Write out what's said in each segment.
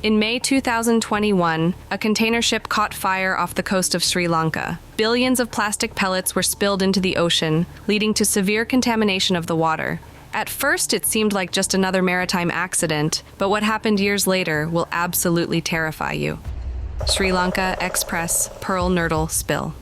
In May 2021, a container ship caught fire off the coast of Sri Lanka. Billions of plastic pellets were spilled into the ocean, leading to severe contamination of the water. At first, it seemed like just another maritime accident, but what happened years later will absolutely terrify you. Sri Lanka Express Pearl Nurdle Spill.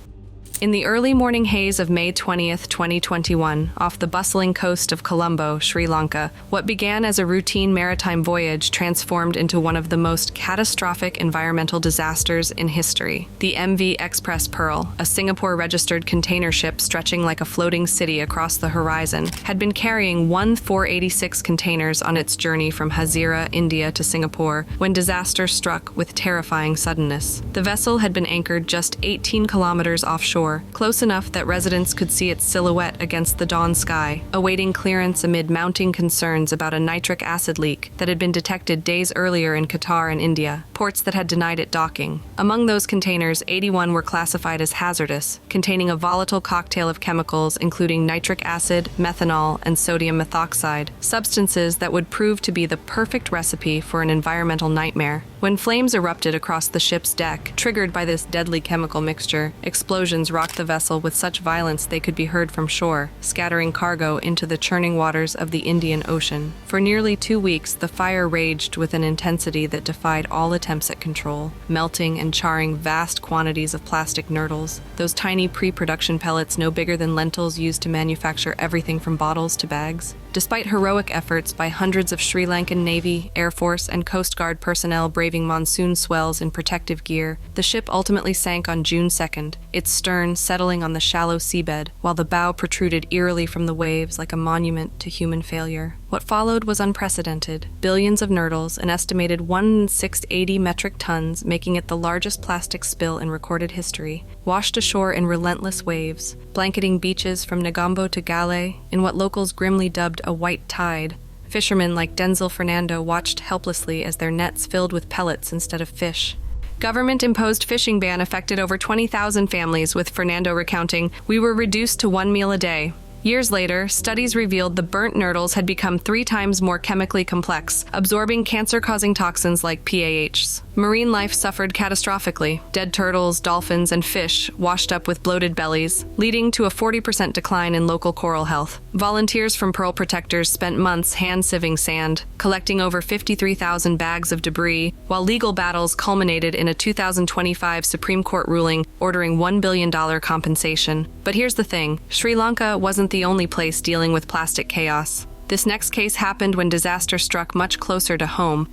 In the early morning haze of May 20th, 2021, off the bustling coast of Colombo, Sri Lanka, what began as a routine maritime voyage transformed into one of the most catastrophic environmental disasters in history. The MV Express Pearl, a Singapore-registered container ship stretching like a floating city across the horizon, had been carrying 486 containers on its journey from Hazira, India to Singapore, when disaster struck with terrifying suddenness. The vessel had been anchored just 18 kilometers offshore, close enough that residents could see its silhouette against the dawn sky, awaiting clearance amid mounting concerns about a nitric acid leak that had been detected days earlier in Qatar and India, ports that had denied it docking. Among those containers, 81 were classified as hazardous, containing a volatile cocktail of chemicals including nitric acid, methanol, and sodium methoxide, substances that would prove to be the perfect recipe for an environmental nightmare. When flames erupted across the ship's deck, triggered by this deadly chemical mixture, explosions rocked the vessel with such violence they could be heard from shore, scattering cargo into the churning waters of the Indian Ocean. For nearly 2 weeks, the fire raged with an intensity that defied all attempts at control, melting and charring vast quantities of plastic nurdles, those tiny pre-production pellets no bigger than lentils used to manufacture everything from bottles to bags. Despite heroic efforts by hundreds of Sri Lankan Navy, Air Force, and Coast Guard personnel braving monsoon swells in protective gear, the ship ultimately sank on June 2nd, its stern settling on the shallow seabed, while the bow protruded eerily from the waves like a monument to human failure. What followed was unprecedented. Billions of nurdles, an estimated 1,680 metric tons, making it the largest plastic spill in recorded history, washed ashore in relentless waves, blanketing beaches from Negombo to Gale in what locals grimly dubbed a white tide. Fishermen like Denzel Fernando watched helplessly as their nets filled with pellets instead of fish. Government-imposed fishing ban affected over 20,000 families, with Fernando recounting, "We were reduced to 1 meal a day." Years later, studies revealed the burnt nurdles had become 3 times more chemically complex, absorbing cancer-causing toxins like PAHs. Marine life suffered catastrophically. Dead turtles, dolphins, and fish washed up with bloated bellies, leading to a 40% decline in local coral health. Volunteers from Pearl Protectors spent months hand-sieving sand, collecting over 53,000 bags of debris, while legal battles culminated in a 2025 Supreme Court ruling ordering $1 billion compensation. But here's the thing, Sri Lanka wasn't the only place dealing with plastic chaos. This next case happened when disaster struck much closer to home.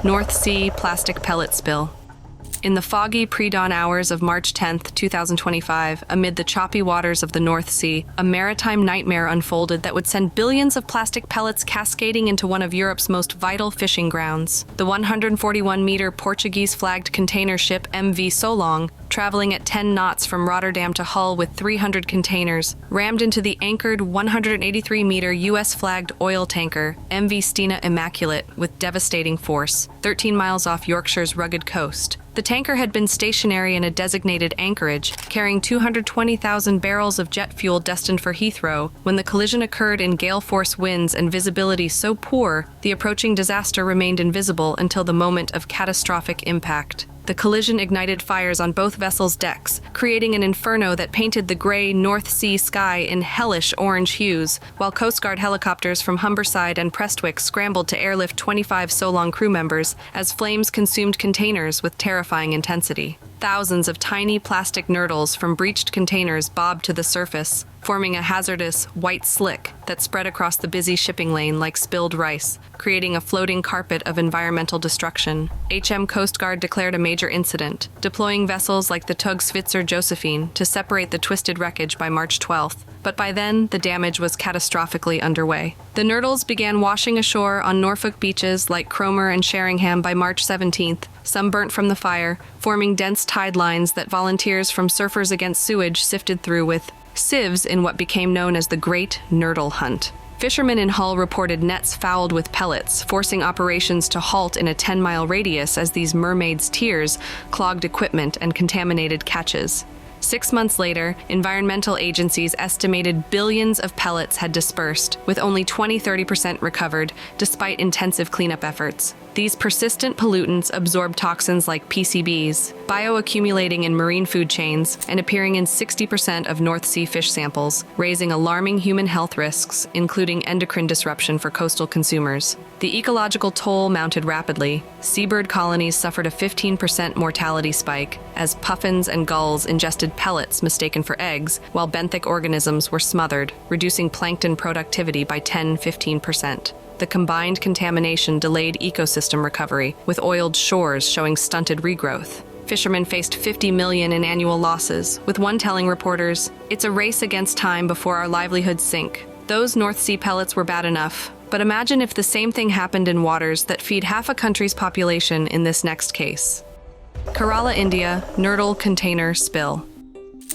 North Sea plastic pellet spill. In the foggy pre-dawn hours of March 10, 2025, amid the choppy waters of the North Sea, a maritime nightmare unfolded that would send billions of plastic pellets cascading into one of Europe's most vital fishing grounds. The 141-meter Portuguese-flagged container ship MV Solong, traveling at 10 knots from Rotterdam to Hull with 300 containers, rammed into the anchored 183-meter US-flagged oil tanker MV Stina Immaculate with devastating force, 13 miles off Yorkshire's rugged coast. The tanker had been stationary in a designated anchorage, carrying 220,000 barrels of jet fuel destined for Heathrow, when the collision occurred in gale-force winds and visibility so poor, the approaching disaster remained invisible until the moment of catastrophic impact. The collision ignited fires on both vessels' decks, creating an inferno that painted the gray North Sea sky in hellish orange hues, while Coast Guard helicopters from Humberside and Prestwick scrambled to airlift 25 Solong crew members as flames consumed containers with terrifying intensity. Thousands of tiny plastic nurdles from breached containers bobbed to the surface, forming a hazardous white slick that spread across the busy shipping lane like spilled rice, creating a floating carpet of environmental destruction. HM Coast Guard declared a major incident, deploying vessels like the tug Svitzer Josephine to separate the twisted wreckage by March 12th. But by then, the damage was catastrophically underway. The nurdles began washing ashore on Norfolk beaches like Cromer and Sheringham by March 17th, some burnt from the fire, forming dense tide lines that volunteers from Surfers Against Sewage sifted through with sieves in what became known as the Great Nurdle Hunt. Fishermen in Hull reported nets fouled with pellets, forcing operations to halt in a 10-mile radius as these mermaids' tears clogged equipment and contaminated catches. 6 months later, environmental agencies estimated billions of pellets had dispersed, with only 20–30% recovered, despite intensive cleanup efforts. These persistent pollutants absorb toxins like PCBs, bioaccumulating in marine food chains and appearing in 60% of North Sea fish samples, raising alarming human health risks, including endocrine disruption for coastal consumers. The ecological toll mounted rapidly. Seabird colonies suffered a 15% mortality spike as puffins and gulls ingested pellets mistaken for eggs, while benthic organisms were smothered, reducing plankton productivity by 10–15%. The combined contamination delayed ecosystem recovery, with oiled shores showing stunted regrowth. Fishermen faced $50 million in annual losses, with one telling reporters, "It's a race against time before our livelihoods sink." Those North Sea pellets were bad enough, but imagine if the same thing happened in waters that feed half a country's population in this next case. Kerala, India, nurdle container spill.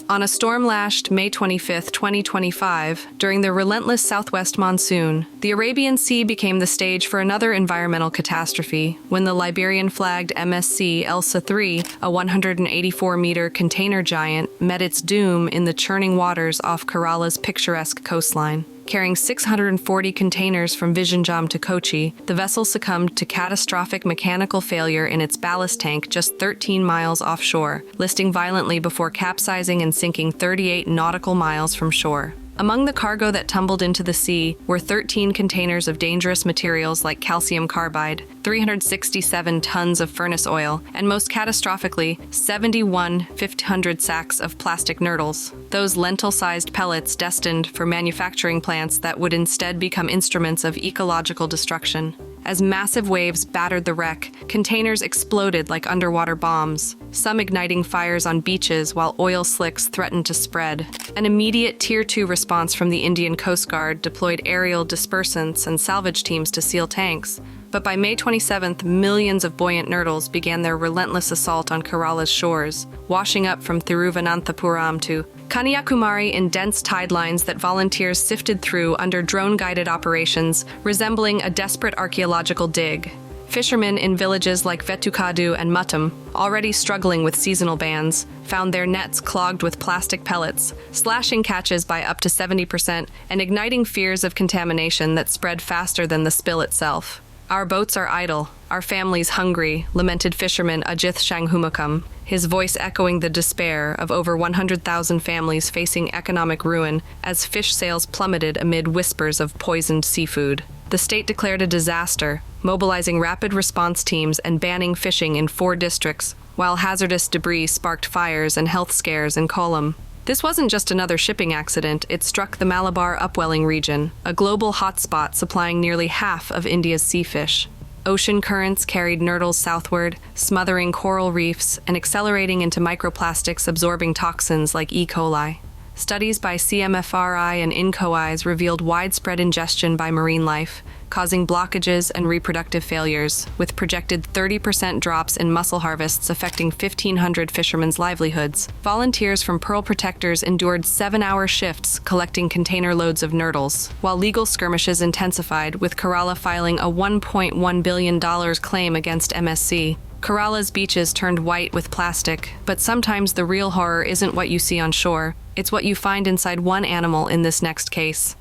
On a storm-lashed May 25, 2025, during the relentless southwest monsoon, the Arabian Sea became the stage for another environmental catastrophe when the Liberian-flagged MSC Elsa III, a 184-meter container giant, met its doom in the churning waters off Kerala's picturesque coastline. Carrying 640 containers from Vizhinjam to Kochi, the vessel succumbed to catastrophic mechanical failure in its ballast tank just 13 miles offshore, listing violently before capsizing and sinking 38 nautical miles from shore. Among the cargo that tumbled into the sea were 13 containers of dangerous materials like calcium carbide, 367 tons of furnace oil, and most catastrophically, 71 1,500 sacks of plastic nurdles, those lentil-sized pellets destined for manufacturing plants that would instead become instruments of ecological destruction. As massive waves battered the wreck, containers exploded like underwater bombs, some igniting fires on beaches while oil slicks threatened to spread. An immediate Tier 2 response from the Indian Coast Guard deployed aerial dispersants and salvage teams to seal tanks. But by May 27th, millions of buoyant nurdles began their relentless assault on Kerala's shores, washing up from Thiruvananthapuram to Kanyakumari in dense tide lines that volunteers sifted through under drone-guided operations, resembling a desperate archaeological dig. Fishermen in villages like Vetukadu and Muttam, already struggling with seasonal bans, found their nets clogged with plastic pellets, slashing catches by up to 70% and igniting fears of contamination that spread faster than the spill itself. "Our boats are idle, our families hungry," lamented fisherman Ajith Shanghumakam, his voice echoing the despair of over 100,000 families facing economic ruin as fish sales plummeted amid whispers of poisoned seafood. The state declared a disaster, mobilizing rapid response teams and banning fishing in 4 districts, while hazardous debris sparked fires and health scares in Kollam. This wasn't just another shipping accident, it struck the Malabar upwelling region, a global hotspot supplying nearly half of India's sea fish. Ocean currents carried nurdles southward, smothering coral reefs and accelerating into microplastics absorbing toxins like E. coli. Studies by CMFRI and INCOIs revealed widespread ingestion by marine life, causing blockages and reproductive failures, with projected 30% drops in mussel harvests affecting 1,500 fishermen's livelihoods. Volunteers from Pearl Protectors endured 7-hour shifts collecting container loads of nurdles, while legal skirmishes intensified, with Kerala filing a $1.1 billion claim against MSC. Kerala's beaches turned white with plastic, but sometimes the real horror isn't what you see on shore, it's what you find inside one animal in this next case.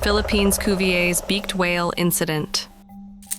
Philippines Cuvier's beaked whale incident.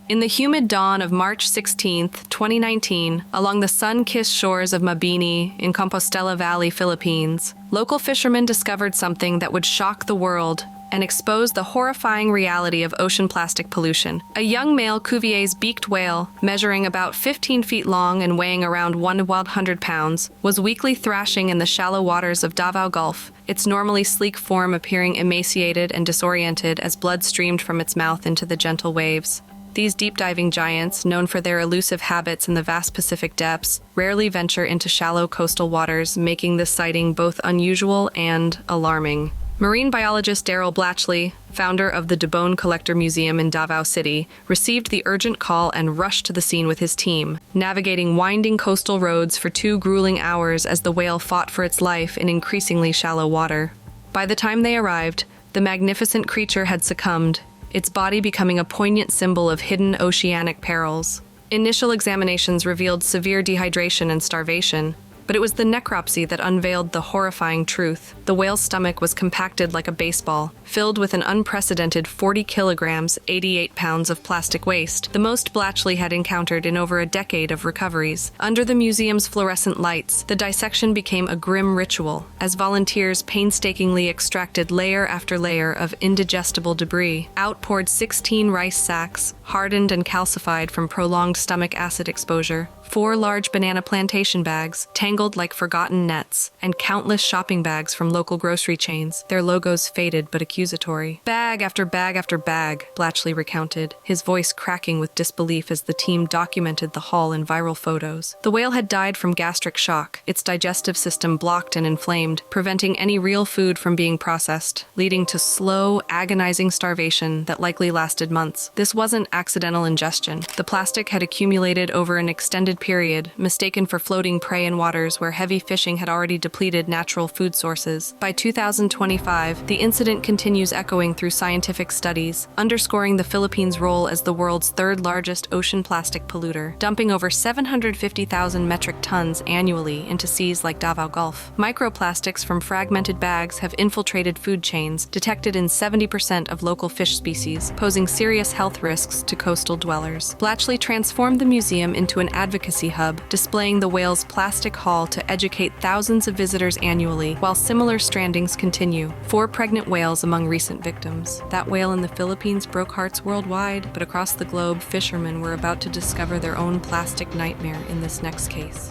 In the humid dawn of March 16, 2019, along the sun-kissed shores of Mabini in Compostela Valley, Philippines, local fishermen discovered something that would shock the world and expose the horrifying reality of ocean plastic pollution. A young male Cuvier's beaked whale, measuring about 15 feet long and weighing around 100 pounds, was weakly thrashing in the shallow waters of Davao Gulf, its normally sleek form appearing emaciated and disoriented as blood streamed from its mouth into the gentle waves. These deep-diving giants, known for their elusive habits in the vast Pacific depths, rarely venture into shallow coastal waters, making this sighting both unusual and alarming. Marine biologist Daryl Blatchley, founder of the Dubone Collector Museum in Davao City, received the urgent call and rushed to the scene with his team, navigating winding coastal roads for 2 grueling hours as the whale fought for its life in increasingly shallow water. By the time they arrived, the magnificent creature had succumbed, its body becoming a poignant symbol of hidden oceanic perils. Initial examinations revealed severe dehydration and starvation, But it was the necropsy that unveiled the horrifying truth. The whale's stomach was compacted like a baseball, filled with an unprecedented 40 kilograms, 88 pounds of plastic waste, the most Blatchley had encountered in over a decade of recoveries. Under the museum's fluorescent lights, the dissection became a grim ritual, as volunteers painstakingly extracted layer after layer of indigestible debris. Out poured 16 rice sacks, hardened and calcified from prolonged stomach acid exposure, 4 large banana plantation bags, tangled like forgotten nets, and countless shopping bags from local grocery chains, their logos faded but accusatory. Bag after bag after bag, Blatchley recounted, his voice cracking with disbelief as the team documented the haul in viral photos. The whale had died from gastric shock, its digestive system blocked and inflamed, preventing any real food from being processed, leading to slow, agonizing starvation that likely lasted months. This wasn't accidental ingestion. The plastic had accumulated over an extended period, mistaken for floating prey in waters where heavy fishing had already depleted natural food sources. By 2025, the incident continues echoing through scientific studies, underscoring the Philippines' role as the world's third-largest ocean plastic polluter, dumping over 750,000 metric tons annually into seas like Davao Gulf. Microplastics from fragmented bags have infiltrated food chains, detected in 70% of local fish species, posing serious health risks to coastal dwellers. Blatchley transformed the museum into an advocacy hub, displaying the whale's plastic haul to educate thousands of visitors annually, while similar strandings continue. 4 pregnant whales among recent victims. That whale in the Philippines broke hearts worldwide, but across the globe, fishermen were about to discover their own plastic nightmare in this next case.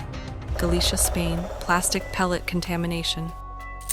Galicia, Spain, plastic pellet contamination.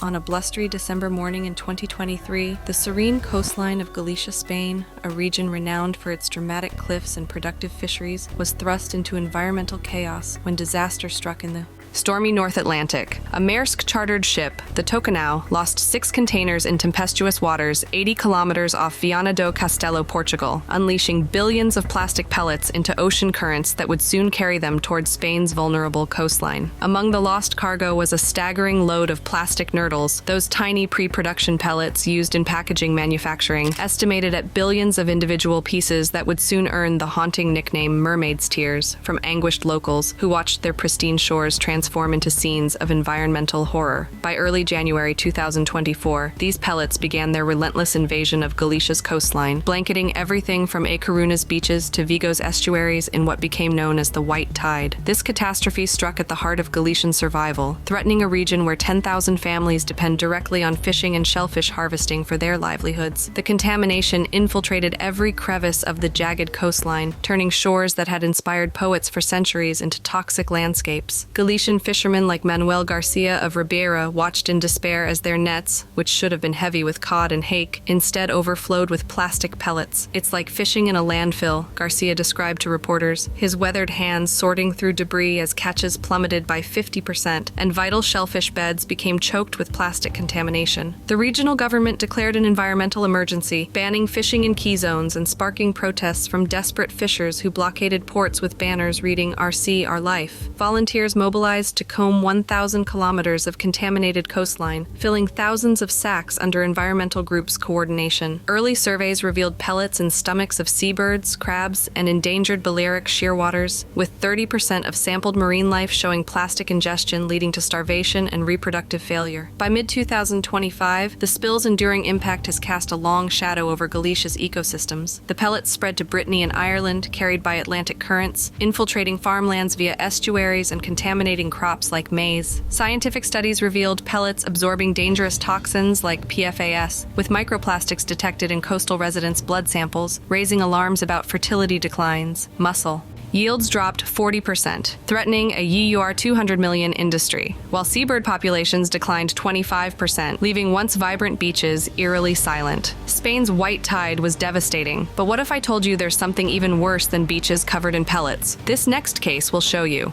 On a blustery December morning in 2023, the serene coastline of Galicia, Spain, a region renowned for its dramatic cliffs and productive fisheries, was thrust into environmental chaos when disaster struck in the stormy North Atlantic. A Maersk-chartered ship, the Tocanao, lost 6 containers in tempestuous waters 80 kilometers off Viana do Castelo, Portugal, unleashing billions of plastic pellets into ocean currents that would soon carry them towards Spain's vulnerable coastline. Among the lost cargo was a staggering load of plastic nurdles, those tiny pre-production pellets used in packaging manufacturing, estimated at billions of individual pieces that would soon earn the haunting nickname mermaid's tears from anguished locals who watched their pristine shores transform into scenes of environmental horror. By early January 2024, these pellets began their relentless invasion of Galicia's coastline, blanketing everything from A Coruña's beaches to Vigo's estuaries in what became known as the White Tide. This catastrophe struck at the heart of Galician survival, threatening a region where 10,000 families depend directly on fishing and shellfish harvesting for their livelihoods. The contamination infiltrated every crevice of the jagged coastline, turning shores that had inspired poets for centuries into toxic landscapes. Galician fishermen like Manuel Garcia of Ribeira watched in despair as their nets, which should have been heavy with cod and hake, instead overflowed with plastic pellets. "It's like fishing in a landfill," Garcia described to reporters, his weathered hands sorting through debris as catches plummeted by 50%, and vital shellfish beds became choked with plastic contamination. The regional government declared an environmental emergency, banning fishing in key zones and sparking protests from desperate fishers who blockaded ports with banners reading "Our Sea, Our Life." Volunteers mobilized to comb 1,000 kilometers of contaminated coastline, filling thousands of sacks under environmental groups' coordination. Early surveys revealed pellets in stomachs of seabirds, crabs, and endangered Balearic shearwaters, with 30% of sampled marine life showing plastic ingestion leading to starvation and reproductive failure. By mid-2025, the spill's enduring impact has cast a long shadow over Galicia's ecosystems. The pellets spread to Brittany and Ireland, carried by Atlantic currents, infiltrating farmlands via estuaries and contaminating crops like maize. Scientific studies revealed pellets absorbing dangerous toxins like PFAS, with microplastics detected in coastal residents' blood samples, raising alarms about fertility declines. Mussel yields dropped 40%, threatening a EUR 200 million industry, while seabird populations declined 25%, leaving once vibrant beaches eerily silent. Spain's white tide was devastating, but what if I told you there's something even worse than beaches covered in pellets? This next case will show you.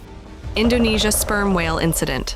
Indonesia sperm whale incident.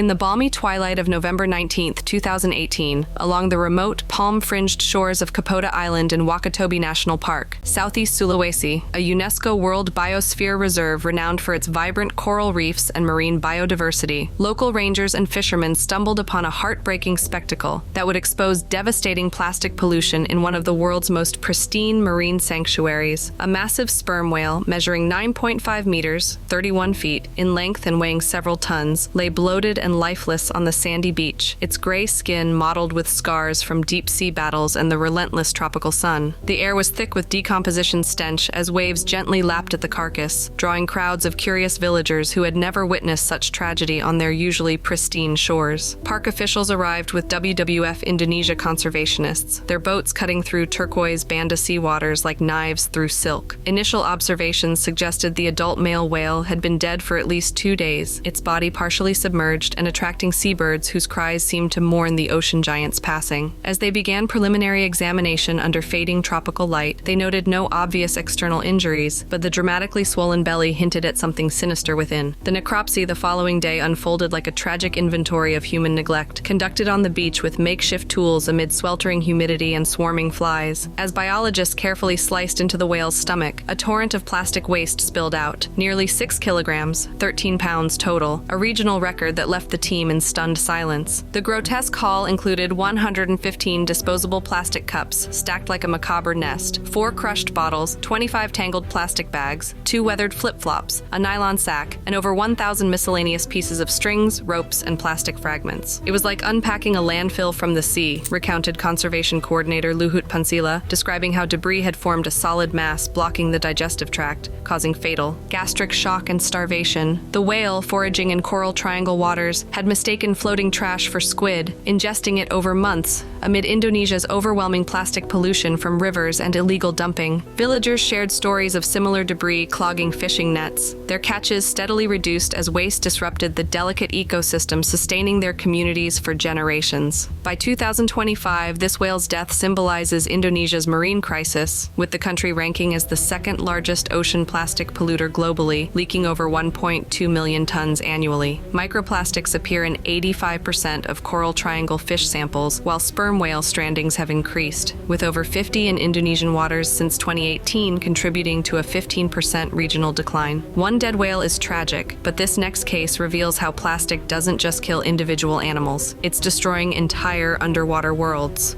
In the balmy twilight of November 19, 2018, along the remote, palm-fringed shores of Kapota Island in Wakatobi National Park, southeast Sulawesi, a UNESCO World Biosphere Reserve renowned for its vibrant coral reefs and marine biodiversity, local rangers and fishermen stumbled upon a heartbreaking spectacle that would expose devastating plastic pollution in one of the world's most pristine marine sanctuaries. A massive sperm whale measuring 9.5 meters, 31 feet, in length and weighing several tons, lay bloated and lifeless on the sandy beach, its gray skin mottled with scars from deep-sea battles and the relentless tropical sun. The air was thick with decomposition stench as waves gently lapped at the carcass, drawing crowds of curious villagers who had never witnessed such tragedy on their usually pristine shores. Park officials arrived with WWF Indonesia conservationists, their boats cutting through turquoise Banda Sea waters like knives through silk. Initial observations suggested the adult male whale had been dead for at least 2 days, its body partially submerged and attracting seabirds whose cries seemed to mourn the ocean giant's passing. As they began preliminary examination under fading tropical light, they noted no obvious external injuries, but the dramatically swollen belly hinted at something sinister within. The necropsy the following day unfolded like a tragic inventory of human neglect, conducted on the beach with makeshift tools amid sweltering humidity and swarming flies. As biologists carefully sliced into the whale's stomach, a torrent of plastic waste spilled out, nearly 6 kilograms, 13 pounds total, a regional record that left the team in stunned silence. The grotesque haul included 115 disposable plastic cups stacked like a macabre nest, 4 crushed bottles, 25 tangled plastic bags, 2 weathered flip-flops, a nylon sack, and over 1,000 miscellaneous pieces of strings, ropes, and plastic fragments. It was like unpacking a landfill from the sea, recounted conservation coordinator Luhut Pansila, describing how debris had formed a solid mass blocking the digestive tract, causing fatal gastric shock and starvation. The whale, foraging in coral triangle waters, had mistaken floating trash for squid, ingesting it over months, amid Indonesia's overwhelming plastic pollution from rivers and illegal dumping. Villagers shared stories of similar debris clogging fishing nets, their catches steadily reduced as waste disrupted the delicate ecosystem sustaining their communities for generations. By 2025, this whale's death symbolizes Indonesia's marine crisis, with the country ranking as the second largest ocean plastic polluter globally, leaking over 1.2 million tons annually. Microplastics appear in 85% of coral triangle fish samples, while sperm whale strandings have increased, with over 50 in Indonesian waters since 2018 contributing to a 15% regional decline. One dead whale is tragic, but this next case reveals how plastic doesn't just kill individual animals, it's destroying entire underwater worlds.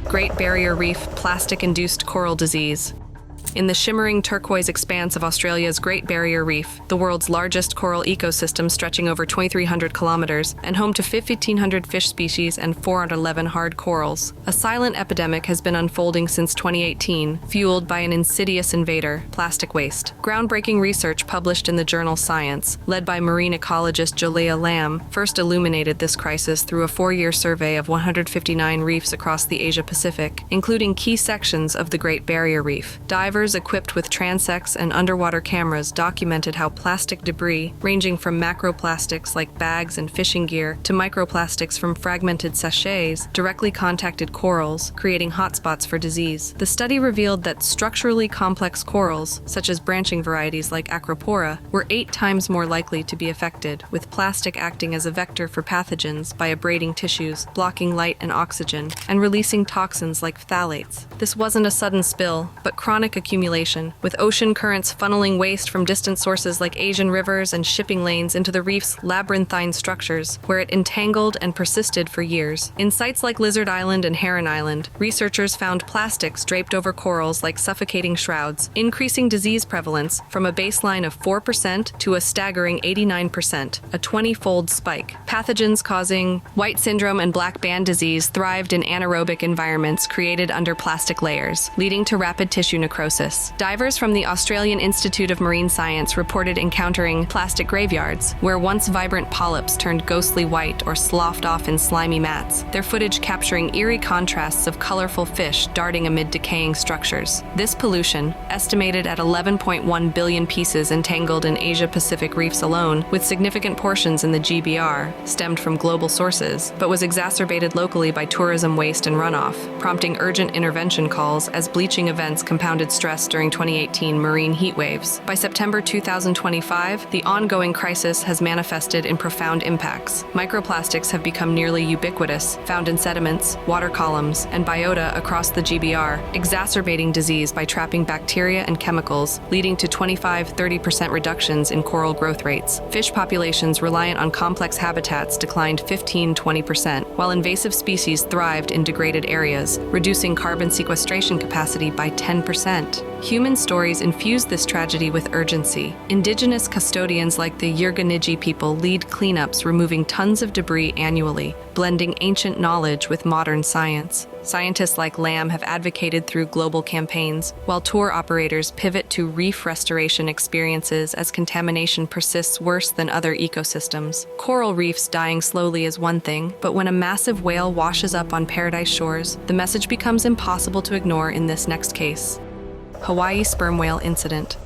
Great Barrier Reef plastic-induced coral disease. In the shimmering turquoise expanse of Australia's Great Barrier Reef, the world's largest coral ecosystem stretching over 2,300 kilometers and home to 1,500 fish species and 411 hard corals, a silent epidemic has been unfolding since 2018, fueled by an insidious invader, plastic waste. Groundbreaking research published in the journal Science, led by marine ecologist Jalea Lam, first illuminated this crisis through a 4-year survey of 159 reefs across the Asia-Pacific, including key sections of the Great Barrier Reef. Divers equipped with transects and underwater cameras documented how plastic debris, ranging from macroplastics like bags and fishing gear to microplastics from fragmented sachets, directly contacted corals, creating hotspots for disease. The study revealed that structurally complex corals, such as branching varieties like Acropora, were 8 times more likely to be affected, with plastic acting as a vector for pathogens by abrading tissues, blocking light and oxygen, and releasing toxins like phthalates. This wasn't a sudden spill, but chronic accumulation, with ocean currents funneling waste from distant sources like Asian rivers and shipping lanes into the reef's labyrinthine structures, where it entangled and persisted for years. In sites like Lizard Island and Heron Island, researchers found plastics draped over corals like suffocating shrouds, increasing disease prevalence from a baseline of 4% to a staggering 89%, a 20-fold spike. Pathogens causing white syndrome and black band disease thrived in anaerobic environments created under plastic layers, leading to rapid tissue necrosis. Divers from the Australian Institute of Marine Science reported encountering plastic graveyards, where once vibrant polyps turned ghostly white or sloughed off in slimy mats, their footage capturing eerie contrasts of colorful fish darting amid decaying structures. This pollution, estimated at 11.1 billion pieces entangled in Asia-Pacific reefs alone, with significant portions in the GBR, stemmed from global sources, but was exacerbated locally by tourism waste and runoff, prompting urgent intervention calls as bleaching events compounded stress stress during 2018 marine heat waves. By September 2025, the ongoing crisis has manifested in profound impacts. Microplastics have become nearly ubiquitous, found in sediments, water columns, and biota across the GBR, exacerbating disease by trapping bacteria and chemicals, leading to 25–30% reductions in coral growth rates. Fish populations reliant on complex habitats declined 15–20%, while invasive species thrived in degraded areas, reducing carbon sequestration capacity by 10%. Human stories infuse this tragedy with urgency. Indigenous custodians like the Yirganiji people lead cleanups, removing tons of debris annually, blending ancient knowledge with modern science. Scientists like Lam have advocated through global campaigns, while tour operators pivot to reef restoration experiences as contamination persists worse than other ecosystems. Coral reefs dying slowly is one thing, but when a massive whale washes up on paradise shores, the message becomes impossible to ignore in this next case. Hawaii sperm whale incident.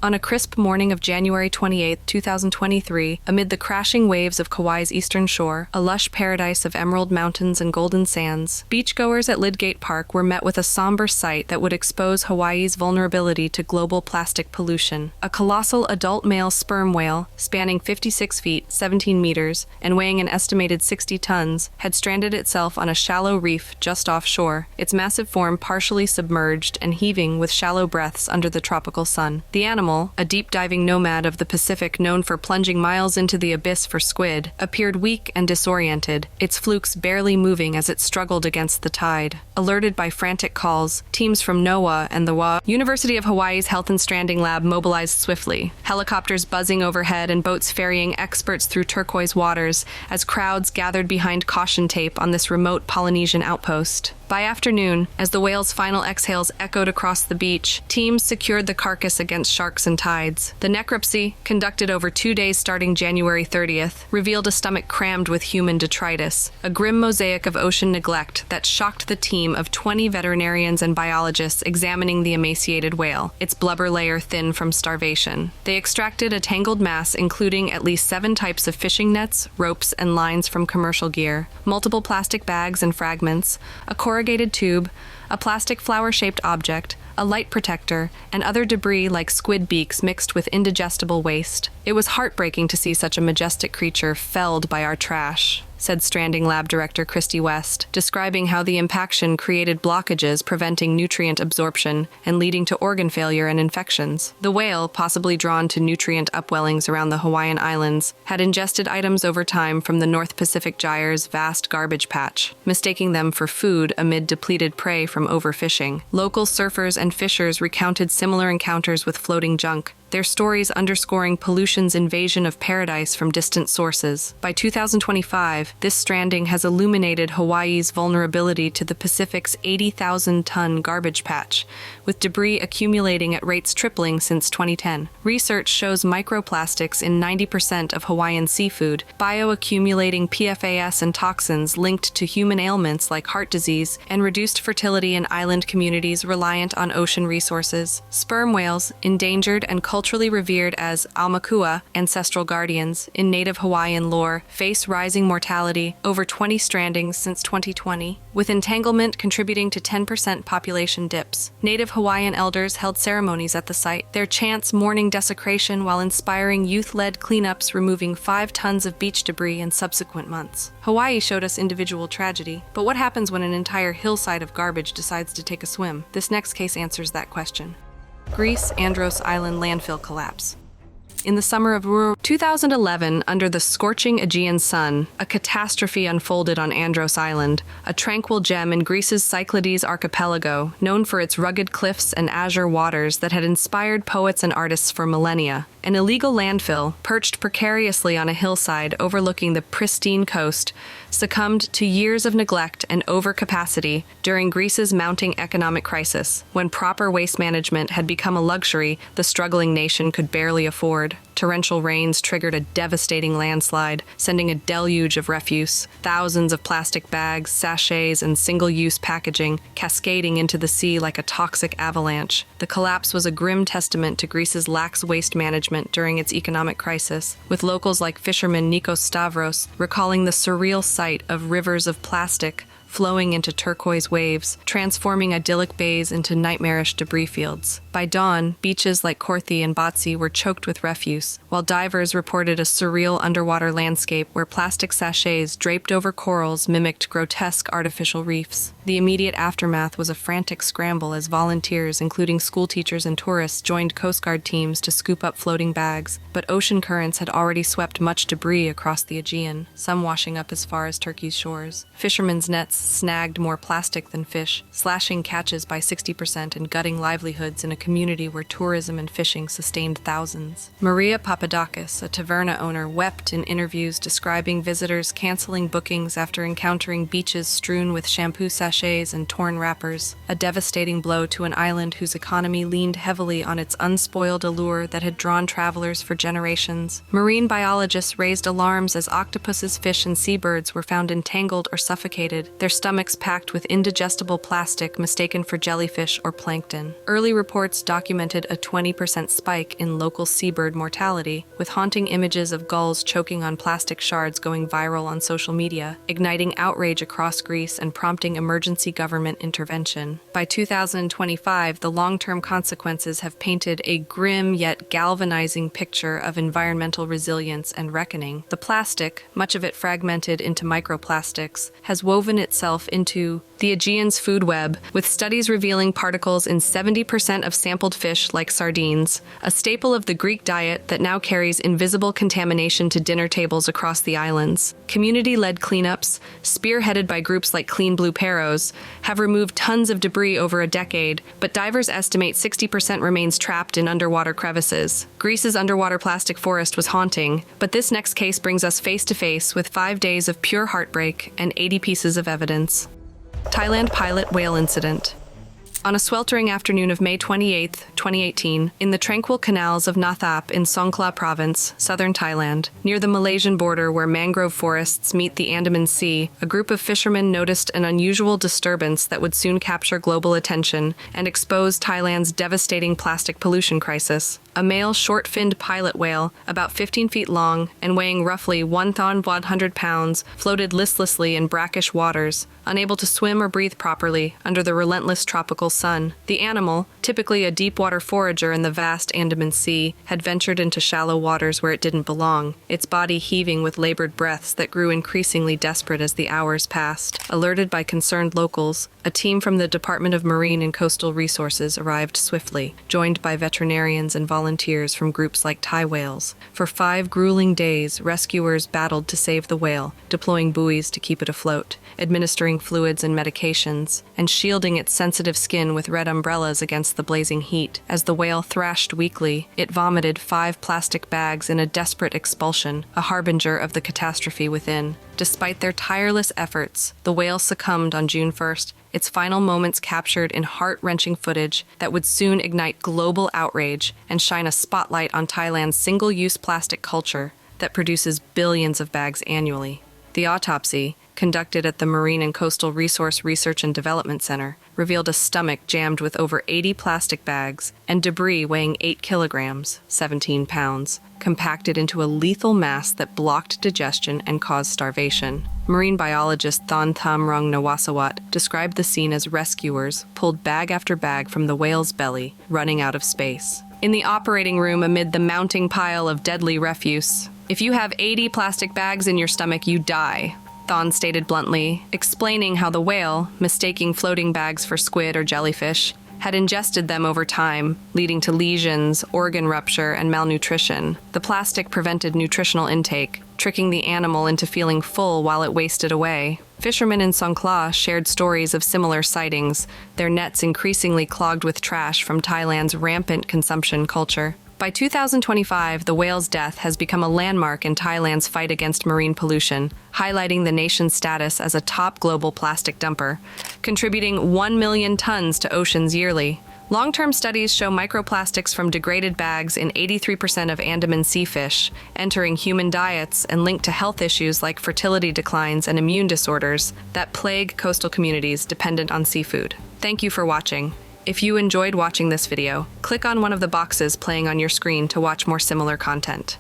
On a crisp morning of January 28, 2023, amid the crashing waves of Kauai's eastern shore, a lush paradise of emerald mountains and golden sands, beachgoers at Lidgate Park were met with a somber sight that would expose Hawaii's vulnerability to global plastic pollution. A colossal adult male sperm whale, spanning 56 feet, 17 meters, and weighing an estimated 60 tons, had stranded itself on a shallow reef just offshore, its massive form partially submerged and heaving with shallow breaths under the tropical sun. The animal, a deep-diving nomad of the Pacific known for plunging miles into the abyss for squid, appeared weak and disoriented, its flukes barely moving as it struggled against the tide. Alerted by frantic calls, teams from NOAA and the University of Hawaii's Health and Stranding Lab mobilized swiftly, helicopters buzzing overhead and boats ferrying experts through turquoise waters as crowds gathered behind caution tape on this remote Polynesian outpost. By afternoon, as the whale's final exhales echoed across the beach, teams secured the carcass against sharks and tides. The necropsy, conducted over 2 days starting January 30th, revealed a stomach crammed with human detritus, a grim mosaic of ocean neglect that shocked the team of 20 veterinarians and biologists examining the emaciated whale, its blubber layer thin from starvation. They extracted a tangled mass including at least 7 types of fishing nets, ropes, and lines from commercial gear, multiple plastic bags and fragments, a corrugated tube, a plastic flower-shaped object, a light protector, and other debris like squid beaks mixed with indigestible waste. It was heartbreaking to see such a majestic creature felled by our trash, said Stranding Lab Director Christy West, describing how the impaction created blockages preventing nutrient absorption and leading to organ failure and infections. The whale, possibly drawn to nutrient upwellings around the Hawaiian Islands, had ingested items over time from the North Pacific Gyre's vast garbage patch, mistaking them for food amid depleted prey from overfishing. Local surfers and fishers recounted similar encounters with floating junk, their stories underscoring pollution's invasion of paradise from distant sources. By 2025, this stranding has illuminated Hawaii's vulnerability to the Pacific's 80,000-ton garbage patch, with debris accumulating at rates tripling since 2010. Research shows microplastics in 90% of Hawaiian seafood, bioaccumulating PFAS and toxins linked to human ailments like heart disease, and reduced fertility in island communities reliant on ocean resources. Sperm whales, endangered and culturally revered as aumakua, ancestral guardians, in native Hawaiian lore, face rising mortality, over 20 strandings since 2020, with entanglement contributing to 10% population dips. Native Hawaiian elders held ceremonies at the site, their chants mourning desecration while inspiring youth-led cleanups removing 5 tons of beach debris in subsequent months. Hawaii showed us individual tragedy, but what happens when an entire hillside of garbage decides to take a swim? This next case answers that question. Greece, Andros Island landfill collapse. In the summer of 2011, under the scorching Aegean sun, a catastrophe unfolded on Andros Island, a tranquil gem in Greece's Cyclades archipelago, known for its rugged cliffs and azure waters that had inspired poets and artists for millennia. An illegal landfill, perched precariously on a hillside overlooking the pristine coast, succumbed to years of neglect and overcapacity during Greece's mounting economic crisis, when proper waste management had become a luxury the struggling nation could barely afford. Torrential rains triggered a devastating landslide, sending a deluge of refuse, thousands of plastic bags, sachets, and single-use packaging cascading into the sea like a toxic avalanche. The collapse was a grim testament to Greece's lax waste management during its economic crisis, with locals like fisherman Nikos Stavros recalling the surreal sight of rivers of plastic flowing into turquoise waves, transforming idyllic bays into nightmarish debris fields. By dawn, beaches like Corthi and Batsi were choked with refuse, while divers reported a surreal underwater landscape where plastic sachets draped over corals mimicked grotesque artificial reefs. The immediate aftermath was a frantic scramble as volunteers, including schoolteachers and tourists, joined Coast Guard teams to scoop up floating bags, but ocean currents had already swept much debris across the Aegean, some washing up as far as Turkey's shores. Fishermen's nets snagged more plastic than fish, slashing catches by 60% and gutting livelihoods in a community where tourism and fishing sustained thousands. Maria Papadakis, a taverna owner, wept in interviews describing visitors canceling bookings after encountering beaches strewn with shampoo sachets and torn wrappers, a devastating blow to an island whose economy leaned heavily on its unspoiled allure that had drawn travelers for generations. Marine biologists raised alarms as octopuses, fish, and seabirds were found entangled or suffocated, their stomachs packed with indigestible plastic mistaken for jellyfish or plankton. Early reports documented a 20% spike in local seabird mortality, with haunting images of gulls choking on plastic shards going viral on social media, igniting outrage across Greece and prompting emergency government intervention. By 2025, the long-term consequences have painted a grim yet galvanizing picture of environmental resilience and reckoning. The plastic, much of it fragmented into microplastics, has woven itself into the Aegean's food web, with studies revealing particles in 70% of sampled fish like sardines, a staple of the Greek diet that now carries invisible contamination to dinner tables across the islands. Community-led cleanups, spearheaded by groups like Clean Blue Peros, have removed tons of debris over a decade, but divers estimate 60% remains trapped in underwater crevices. Greece's underwater plastic forest was haunting, but this next case brings us face-to-face with 5 days of pure heartbreak and 80 pieces of evidence. Thailand pilot whale incident. On a sweltering afternoon of May 28, 2018, in the tranquil canals of Nathap in Songkhla province, southern Thailand, near the Malaysian border where mangrove forests meet the Andaman Sea, a group of fishermen noticed an unusual disturbance that would soon capture global attention and expose Thailand's devastating plastic pollution crisis. A male short-finned pilot whale, about 15 feet long and weighing roughly 1,100 pounds, floated listlessly in brackish waters, unable to swim or breathe properly under the relentless tropical sun. The animal, typically a deep-water forager in the vast Andaman Sea, had ventured into shallow waters where it didn't belong, its body heaving with labored breaths that grew increasingly desperate as the hours passed. Alerted by concerned locals, a team from the Department of Marine and Coastal Resources arrived swiftly, joined by veterinarians and volunteers from groups like Thai Whales. For 5 grueling days, rescuers battled to save the whale, deploying buoys to keep it afloat, administering fluids and medications, and shielding its sensitive skin with red umbrellas against the blazing heat. As the whale thrashed weakly, it vomited 5 plastic bags in a desperate expulsion, a harbinger of the catastrophe within. Despite their tireless efforts, the whale succumbed on June 1st, its final moments captured in heart-wrenching footage that would soon ignite global outrage and shine a spotlight on Thailand's single-use plastic culture that produces billions of bags annually. The autopsy, conducted at the Marine and Coastal Resource Research and Development Center, revealed a stomach jammed with over 80 plastic bags and debris weighing 8 kilograms, 17 pounds, compacted into a lethal mass that blocked digestion and caused starvation. Marine biologist Thon Tham Rung Nawasawat described the scene as rescuers pulled bag after bag from the whale's belly, running out of space. In the operating room amid the mounting pile of deadly refuse, "If you have 80 plastic bags in your stomach, you die," Thon stated bluntly, explaining how the whale, mistaking floating bags for squid or jellyfish, had ingested them over time, leading to lesions, organ rupture, and malnutrition. The plastic prevented nutritional intake, tricking the animal into feeling full while it wasted away. Fishermen in Songkhla shared stories of similar sightings, their nets increasingly clogged with trash from Thailand's rampant consumption culture. By 2025, the whale's death has become a landmark in Thailand's fight against marine pollution, highlighting the nation's status as a top global plastic dumper, contributing 1 million tons to oceans yearly. Long-term studies show microplastics from degraded bags in 83% of Andaman sea fish, entering human diets and linked to health issues like fertility declines and immune disorders that plague coastal communities dependent on seafood. Thank you for watching. If you enjoyed watching this video, click on one of the boxes playing on your screen to watch more similar content.